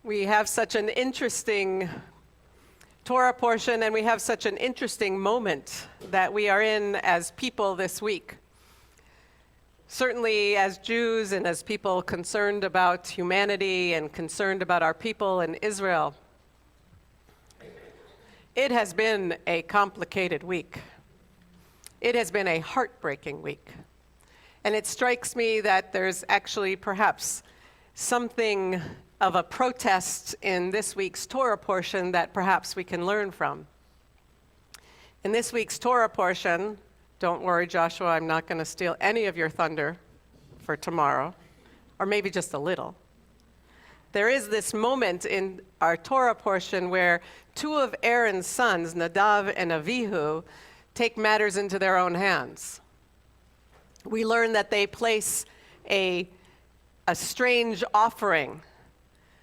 We have such an interesting Torah portion, and we have such an interesting moment that we are in as people this week. Certainly as Jews and as people concerned about humanity and concerned about our people in Israel, it has been a complicated week. It has been a heartbreaking week. And it strikes me that there's actually perhaps something of a protest in this week's Torah portion that perhaps we can learn from. In this week's Torah portion, don't worry, Joshua, I'm not going to steal any of your thunder for tomorrow, or maybe just a little. There is this moment in our Torah portion where two of Aaron's sons, Nadav and Avihu, take matters into their own hands. We learn that they place a strange offering,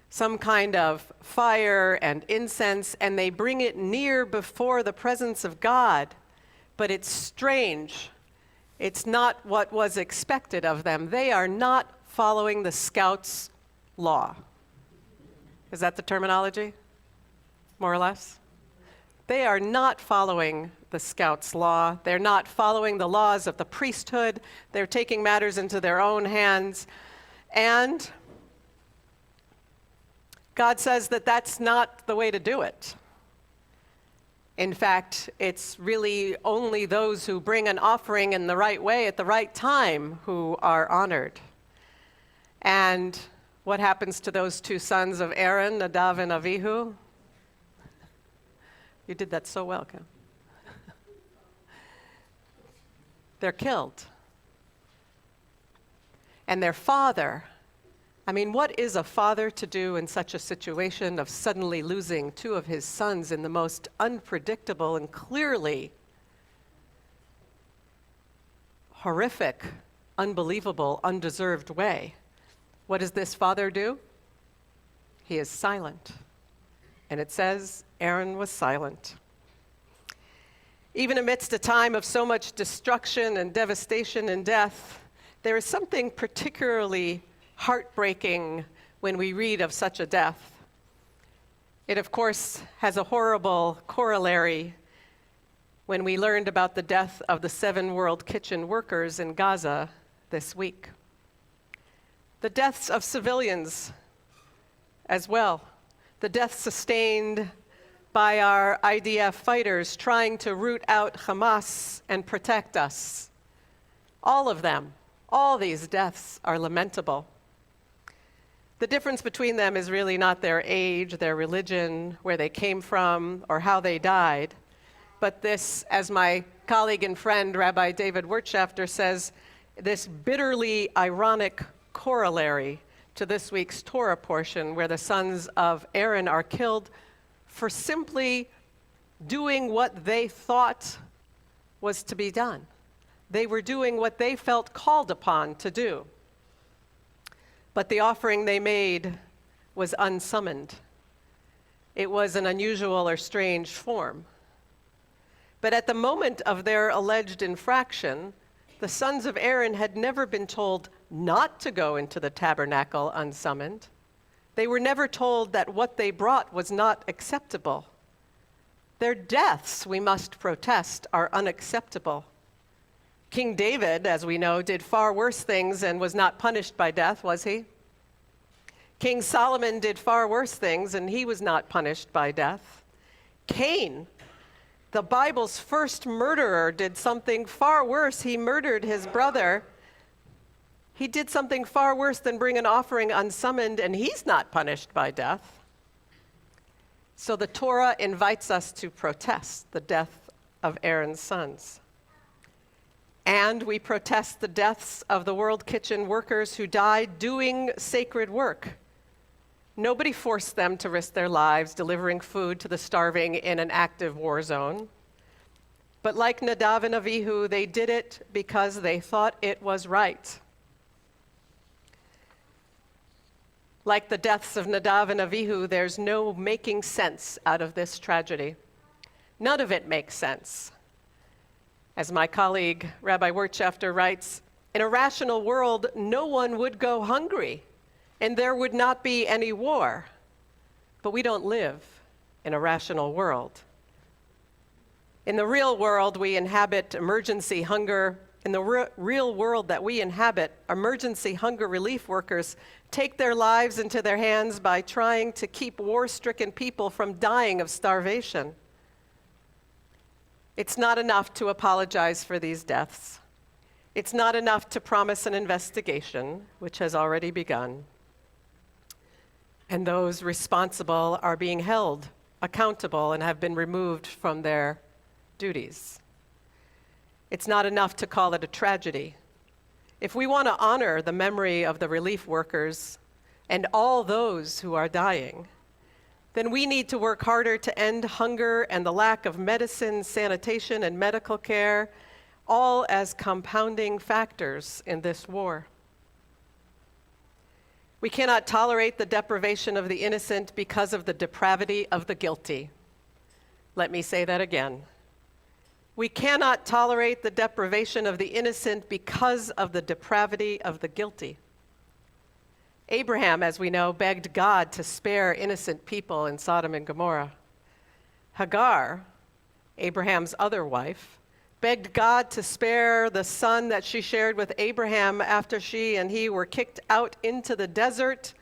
some kind of fire and incense, and they bring it near before the presence of God. But it's strange. It's not what was expected of them. They are not following the scouts' law. Is that the terminology? More or less? They are not following the scouts' law. They're not following the laws of the priesthood. They're taking matters into their own hands. And God says that that's not the way to do it. In fact, it's really only those who bring an offering in the right way at the right time who are honored. And what happens to those two sons of Aaron, Nadav and Avihu? You did that so well, Kim. They're killed. And their father, what is a father to do in such a situation of suddenly losing two of his sons in the most unpredictable and clearly horrific, unbelievable, undeserved way? What does this father do? He is silent. And it says Aaron was silent. Even amidst a time of so much destruction and devastation and death, there is something particularly heartbreaking when we read of such a death. It, of course, has a horrible corollary when we learned about the death of the 7 world kitchen workers in Gaza this week. The deaths of civilians as well. The deaths sustained by our IDF fighters trying to root out Hamas and protect us. All of them, all these deaths are lamentable. The difference between them is really not their age, their religion, where they came from, or how they died. But this, as my colleague and friend, Rabbi David Wirtschafter says, this bitterly ironic corollary to this week's Torah portion, where the sons of Aaron are killed for simply doing what they thought was to be done. They were doing what they felt called upon to do. But the offering they made was unsummoned. It was an unusual or strange form. But at the moment of their alleged infraction, the sons of Aaron had never been told not to go into the tabernacle unsummoned. They were never told that what they brought was not acceptable. Their deaths, we must protest, are unacceptable. King David, as we know, did far worse things and was not punished by death, was he? King Solomon did far worse things and he was not punished by death. Cain, the Bible's first murderer, did something far worse. He murdered his brother. He did something far worse than bring an offering unsummoned, and he's not punished by death. So the Torah invites us to protest the death of Aaron's sons. And we protest the deaths of the world kitchen workers who died doing sacred work. Nobody forced them to risk their lives delivering food to the starving in an active war zone. But like Nadav and Avihu, they did it because they thought it was right. Like the deaths of Nadav and Avihu, there's no making sense out of this tragedy. None of it makes sense. As my colleague, Rabbi Wirtschafter, writes, in a rational world, no one would go hungry, and there would not be any war. But we don't live in a rational world. In the real world, we inhabit emergency hunger. In the real world that we inhabit, emergency hunger relief workers take their lives into their hands by trying to keep war-stricken people from dying of starvation. It's not enough to apologize for these deaths. It's not enough to promise an investigation, which has already begun. And those responsible are being held accountable and have been removed from their duties. It's not enough to call it a tragedy. If we want to honor the memory of the relief workers and all those who are dying, then we need to work harder to end hunger and the lack of medicine, sanitation, and medical care, all as compounding factors in this war. We cannot tolerate the deprivation of the innocent because of the depravity of the guilty. Let me say that again. We cannot tolerate the deprivation of the innocent because of the depravity of the guilty. Abraham, as we know, begged God to spare innocent people in Sodom and Gomorrah. Hagar, Abraham's other wife, begged God to spare the son that she shared with Abraham after she and he were kicked out into the desert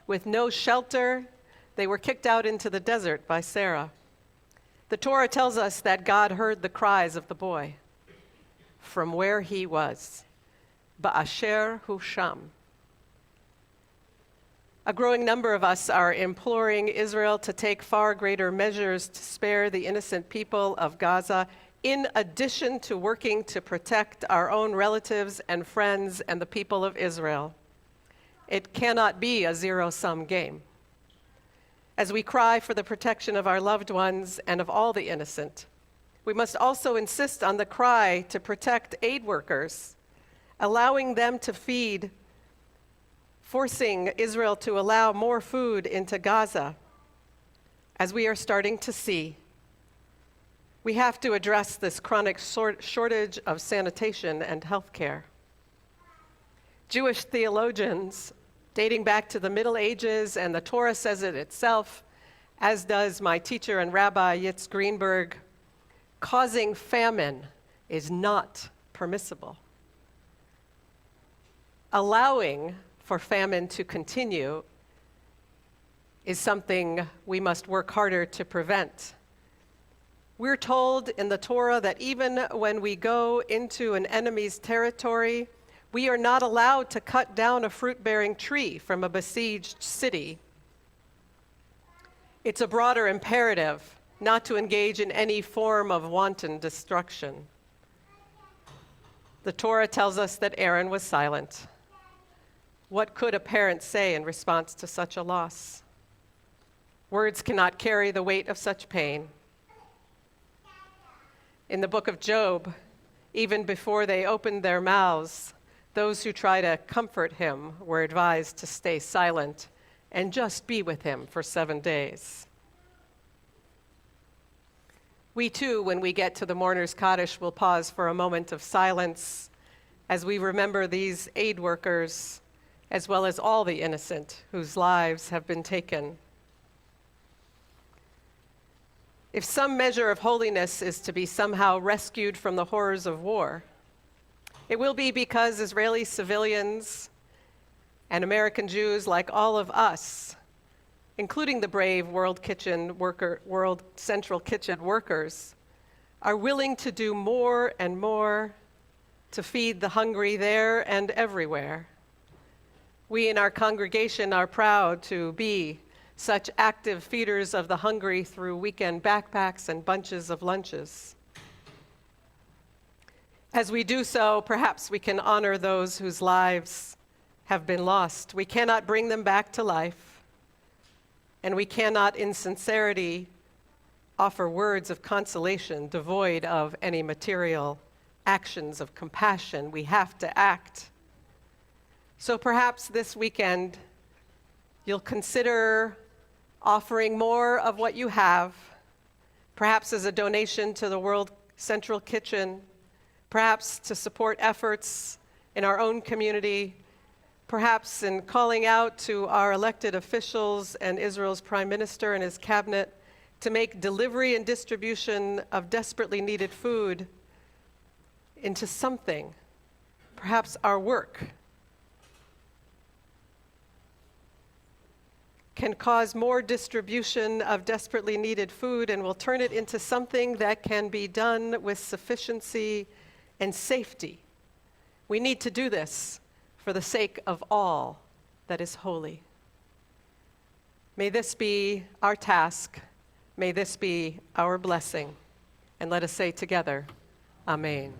with no shelter. They were kicked out into the desert by Sarah. The Torah tells us that God heard the cries of the boy from where he was, Ba'asher hu sham. A growing number of us are imploring Israel to take far greater measures to spare the innocent people of Gaza, in addition to working to protect our own relatives and friends and the people of Israel. It cannot be a zero-sum game. As we cry for the protection of our loved ones and of all the innocent, we must also insist on the cry to protect aid workers, allowing them to feed, forcing Israel to allow more food into Gaza. As we are starting to see, we have to address this chronic shortage of sanitation and health care. Jewish theologians, dating back to the Middle Ages, and the Torah says it itself, as does my teacher and Rabbi Yitz Greenberg, causing famine is not permissible. Allowing for famine to continue is something we must work harder to prevent. We're told in the Torah that even when we go into an enemy's territory, we are not allowed to cut down a fruit-bearing tree from a besieged city. It's a broader imperative not to engage in any form of wanton destruction. The Torah tells us that Aaron was silent. What could a parent say in response to such a loss? Words cannot carry the weight of such pain. In the book of Job, even before they opened their mouths, those who try to comfort him were advised to stay silent and just be with him for 7 days. We too, when we get to the mourner's Kaddish, will pause for a moment of silence as we remember these aid workers, as well as all the innocent whose lives have been taken. If some measure of holiness is to be somehow rescued from the horrors of war, it will be because Israeli civilians and American Jews, like all of us, including the brave World Central Kitchen workers, are willing to do more and more to feed the hungry there and everywhere. We in our congregation are proud to be such active feeders of the hungry through weekend backpacks and bunches of lunches. As we do so, perhaps we can honor those whose lives have been lost. We cannot bring them back to life, and we cannot, in sincerity, offer words of consolation devoid of any material actions of compassion. We have to act. So perhaps this weekend, you'll consider offering more of what you have, perhaps as a donation to the World Central Kitchen, perhaps to support efforts in our own community Perhaps in calling out to our elected officials and Israel's prime minister and his cabinet to make delivery and distribution of desperately needed food into something, perhaps our work, can cause more distribution of desperately needed food and will turn it into something that can be done with sufficiency and safety. We need to do this for the sake of all that is holy. May this be our task. May this be our blessing. And let us say together, Amen.